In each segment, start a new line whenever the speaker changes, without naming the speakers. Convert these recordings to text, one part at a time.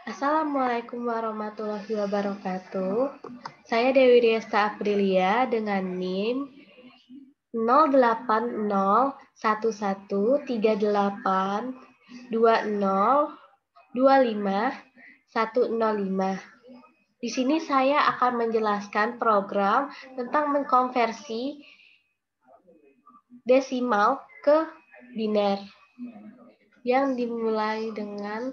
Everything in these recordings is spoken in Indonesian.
Assalamualaikum warahmatullahi wabarakatuh. Saya Dewi Riesta Aprilia dengan NIM 08011382025. Di sini saya akan menjelaskan program tentang mengkonversi desimal ke biner yang dimulai dengan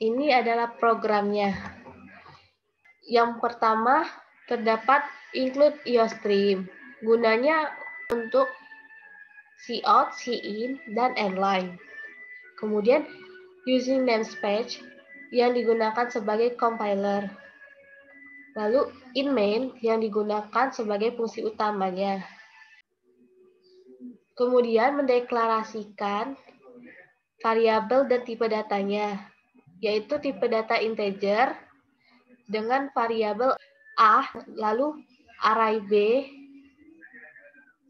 ini adalah programnya. Yang pertama, terdapat include IOStream. Gunanya untuk cout, cin, dan endline. Kemudian, using namespace yang digunakan sebagai compiler. Lalu, in main yang digunakan sebagai fungsi utamanya. Kemudian, mendeklarasikan variabel dan tipe datanya, yaitu tipe data integer dengan variabel A, lalu array B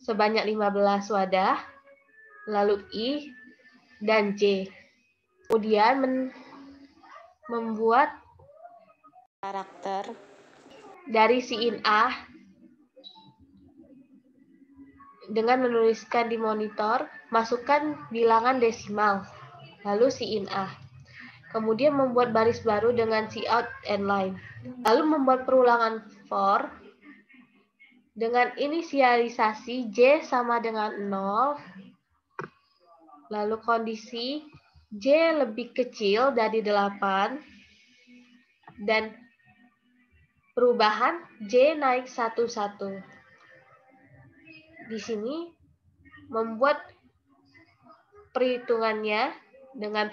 sebanyak 15 wadah, lalu I dan J. Kemudian membuat karakter dari cin A dengan menuliskan di monitor, masukkan bilangan desimal, lalu cin A. Kemudian membuat baris baru dengan cout endline. Lalu membuat perulangan for dengan inisialisasi J sama dengan 0. Lalu kondisi J lebih kecil dari 8 dan perubahan J naik 1, 1. Di sini membuat perhitungannya dengan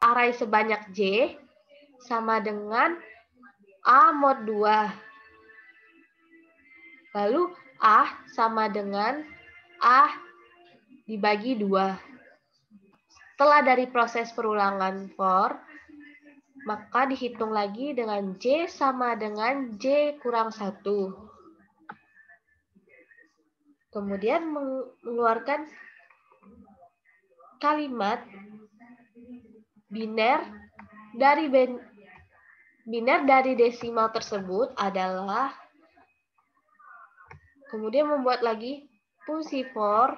array sebanyak J sama dengan A mod 2. Lalu A sama dengan A dibagi 2. Setelah dari proses perulangan for, maka dihitung lagi dengan J sama dengan J kurang 1. Kemudian mengeluarkan kalimat biner dari desimal tersebut adalah, kemudian membuat lagi fungsi for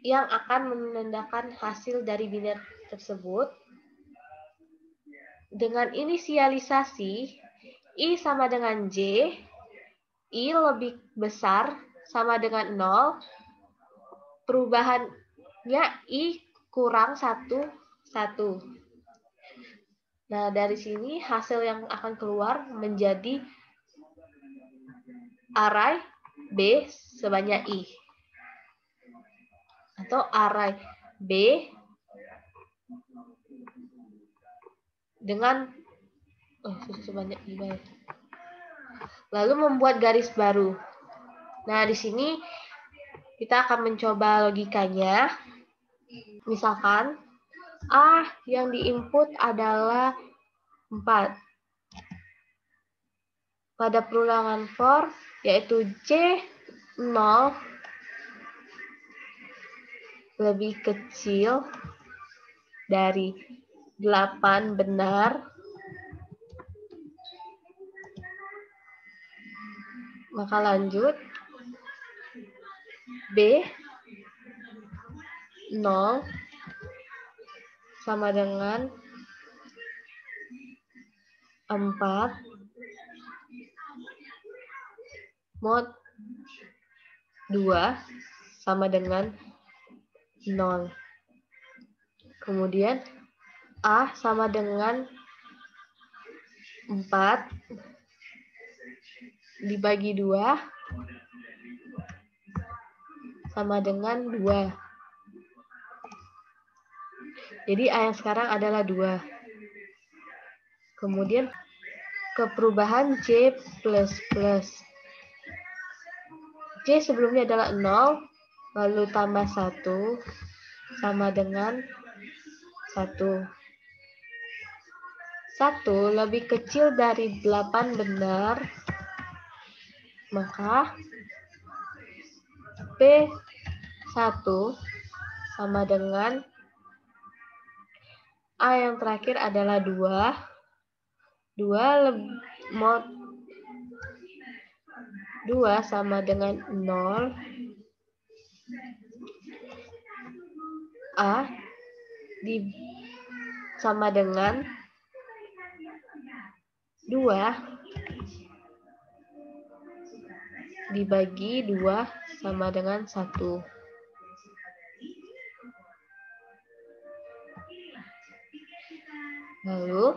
yang akan menandakan hasil dari biner tersebut dengan inisialisasi I sama dengan J, I lebih besar sama dengan 0, perubahannya I kurang 1, 1. Nah, dari sini hasil yang akan keluar menjadi array B sebanyak I. Atau array B dengan sebanyak I. Lalu membuat garis baru. Nah, di sini kita akan mencoba logikanya. Misalkan A yang diinput adalah 4. Pada perulangan for, yaitu J 0 lebih kecil dari 8 benar, maka lanjut B 0 sama dengan 4 mod 2 sama dengan 0. Kemudian A sama dengan 4 dibagi 2 sama dengan 2. Jadi A yang sekarang adalah 2. Kemudian ke perubahan J++. J sebelumnya adalah 0, lalu tambah 1 sama dengan 1. 1 lebih kecil dari 8 benar, maka B1 sama dengan A yang terakhir adalah 2. 2 sama dengan 0. A sama dengan 2 dibagi 2 sama dengan 1. Lalu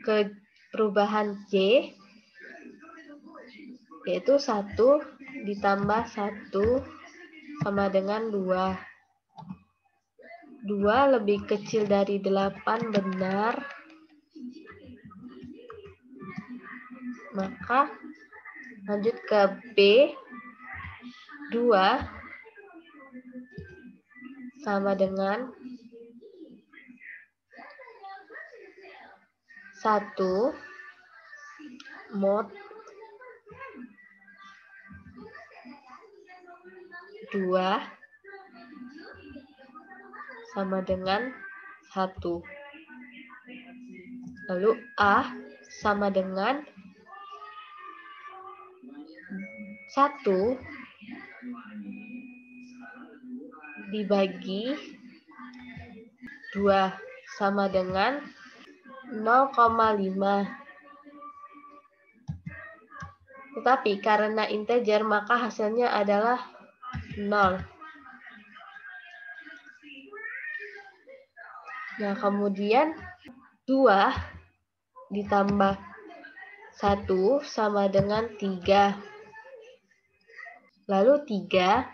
ke perubahan J, yaitu 1 ditambah 1 sama dengan 2. 2 lebih kecil dari 8 benar, maka lanjut ke B, 2 sama dengan 1 mod 2 sama dengan 1. Lalu A sama dengan 1 dibagi 2 sama dengan 0,5. Tetapi karena integer maka hasilnya adalah 0. Nah, kemudian 2 ditambah 1 sama dengan 3. Lalu 3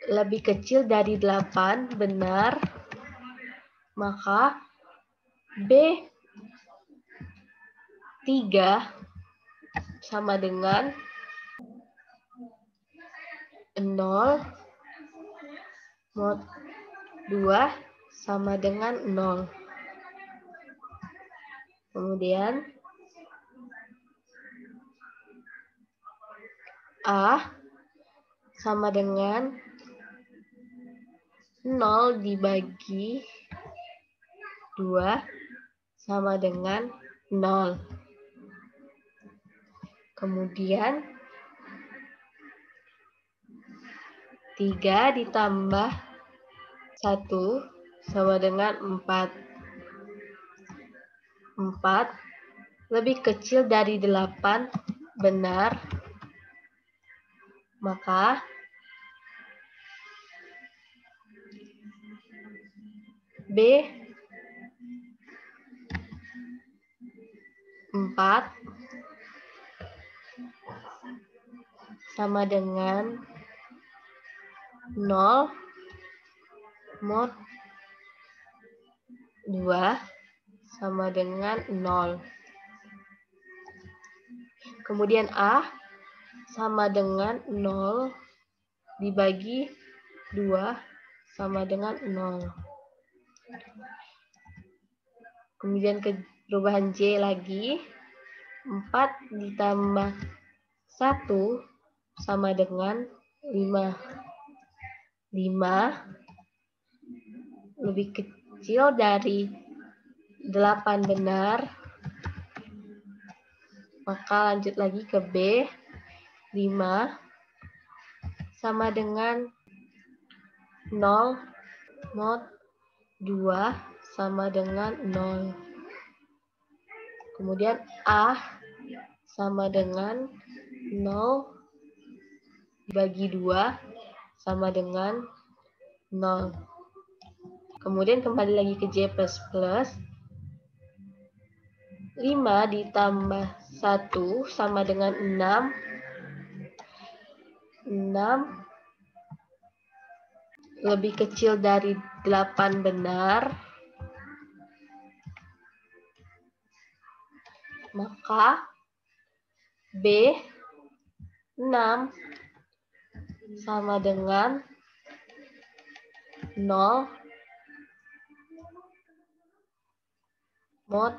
lebih kecil dari 8 benar, maka B3 sama dengan 0 mod 2 sama dengan 0. Kemudian A sama dengan 0 dibagi 2 sama dengan 0. Kemudian 3 ditambah 1 sama dengan 4. 4 lebih kecil dari 8 benar, maka B4 sama dengan 0 mod 2 sama dengan 0. Kemudian A sama dengan 0 dibagi 2 sama dengan 0. Kemudian ke perubahan J lagi. 4 ditambah 1 sama dengan 5. 5 lebih kecil dari 8 benar, maka lanjut lagi ke B. 5 sama dengan 0 mod 2 sama dengan 0. Kemudian A sama dengan 0 dibagi 2 sama dengan 0. Kemudian kembali lagi ke J++. 5 ditambah 1 sama dengan 6. 6 lebih kecil dari 8 benar, maka B6 sama dengan 0 mod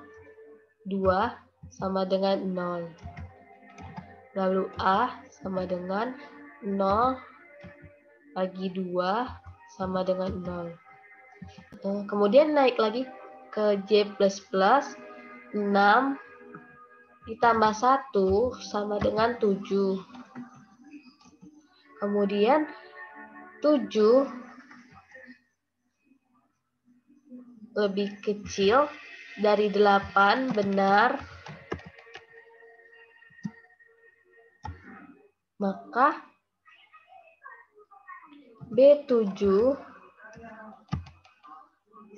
2 sama dengan 0. Lalu A sama dengan 0 bagi 2 sama dengan 0. Kemudian naik lagi ke J++, 6 ditambah 1 sama dengan 7. Kemudian 7 lebih kecil dari 8, benar. Maka B7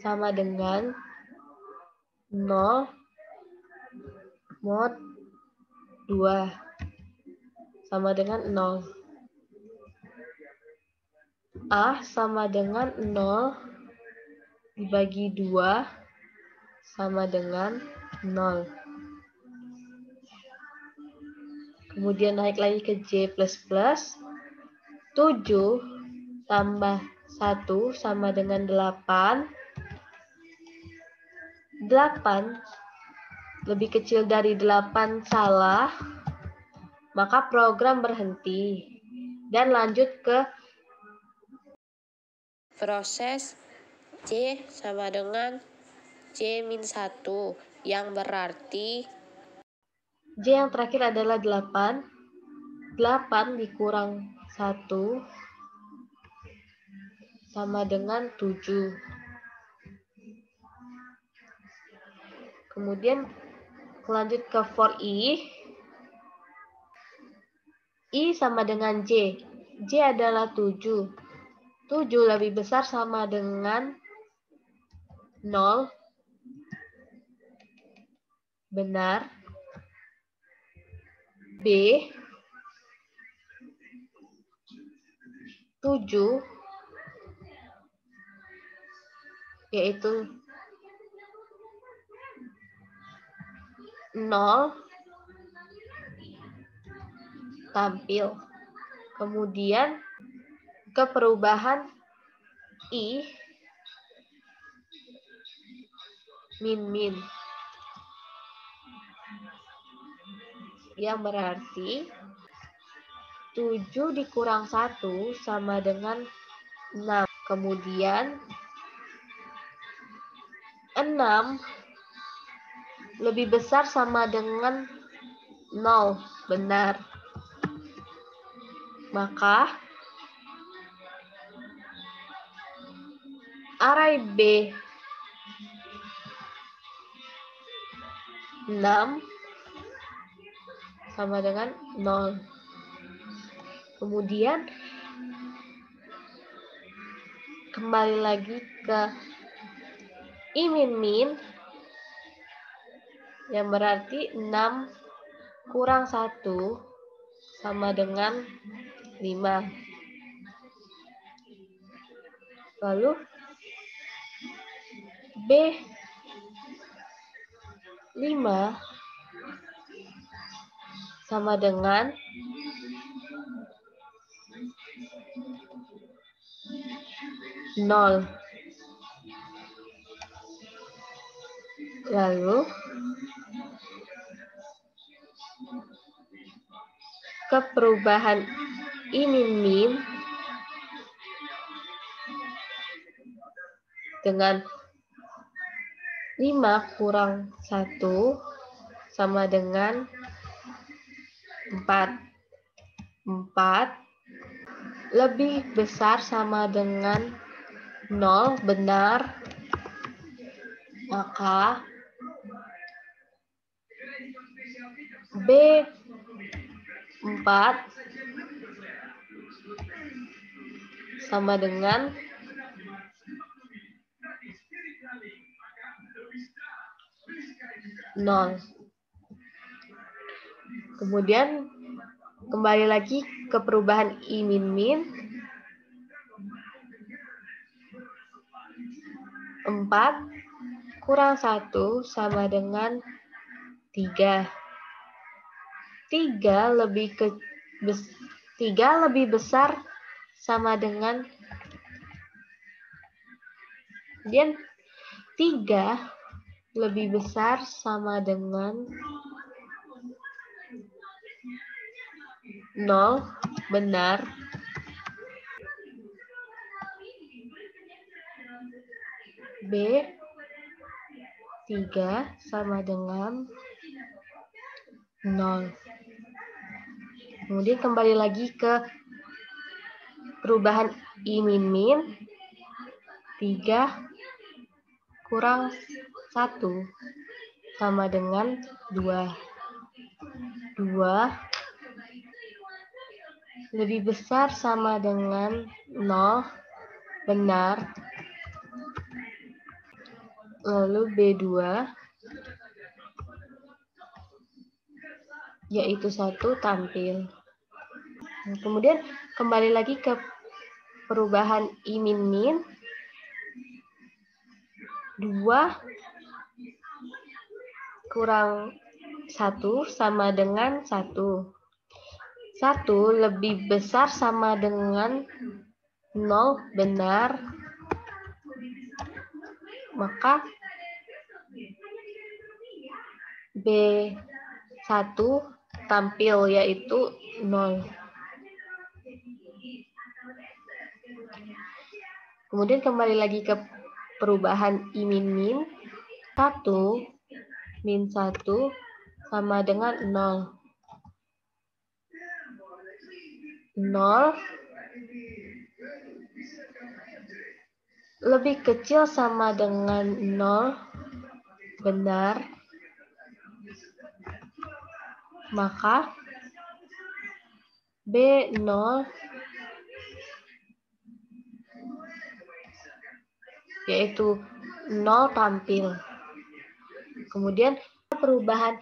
sama dengan 0 mod 2 sama dengan 0. A sama dengan 0 dibagi 2 sama dengan 0. Kemudian naik lagi ke J++, 7 tambah 1 sama dengan 8. 8 lebih kecil dari 8, salah. Maka program berhenti dan lanjut ke proses J sama dengan J-1, yang berarti J yang terakhir adalah 8. 8 dikurang 1 sama dengan 7. Kemudian lanjut ke for I. I sama dengan J. J adalah 7. 7 lebih besar sama dengan 0. Benar. B 7 yaitu 0 tampil. Kemudian ke perubahan I min yang berarti 7 dikurang 1 sama dengan 6. Kemudian 6 lebih besar sama dengan 0. Benar. Maka array B 6 sama dengan 0. Kemudian kembali lagi ke I min yang berarti 6 kurang 1 sama dengan 5. Lalu B 5 sama dengan 0. Lalu ke perubahan I min dengan 5 kurang 1 sama dengan 4. 4 lebih besar sama dengan 0, benar. Maka B 4 sama dengan 0. Kemudian kembali lagi ke perubahan I min 4 kurang 1 sama dengan 3. 3 lebih besar sama dengan 3 lebih besar sama dengan 0, benar. B, 3 sama dengan 0. Kemudian kembali lagi ke perubahan I min 3 kurang 1 sama dengan 2. 2 lebih besar sama dengan 0, benar. Lalu B2 yaitu 1 tampil. Kemudian kembali lagi ke perubahan I min 2 kurang 1 sama dengan 1. 1 lebih besar sama dengan 0, benar. Maka B1 tampil yaitu 0. Kemudian kembali lagi ke perubahan I min 1 min 1 sama dengan 0. 0 lebih kecil sama dengan 0, benar. Maka B0 yaitu 0 tampil. Kemudian perubahan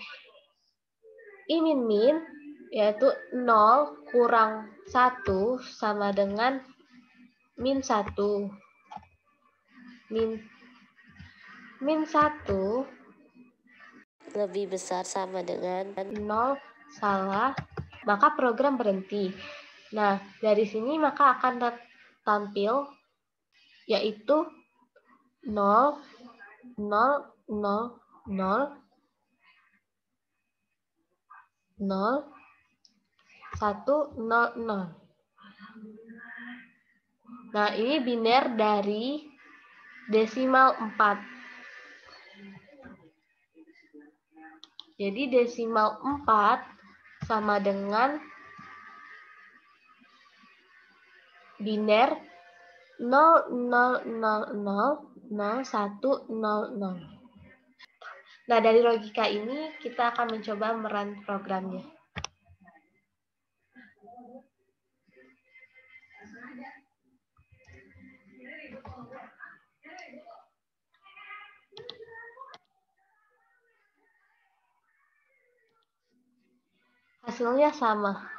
I min yaitu 0 kurang 1 sama dengan min 1. Min 1 lebih besar sama dengan 0, salah, maka program berhenti. Nah, dari sini maka akan tampil yaitu 0, 0, 0, 0, 0, 1, 0, 0. Nah, ini biner dari desimal 4. Jadi desimal 4 sama dengan biner 0, 0, 0, 0, 0, 1, 0, 0. Nah, dari logika ini kita akan mencoba merun programnya. Hasilnya sama.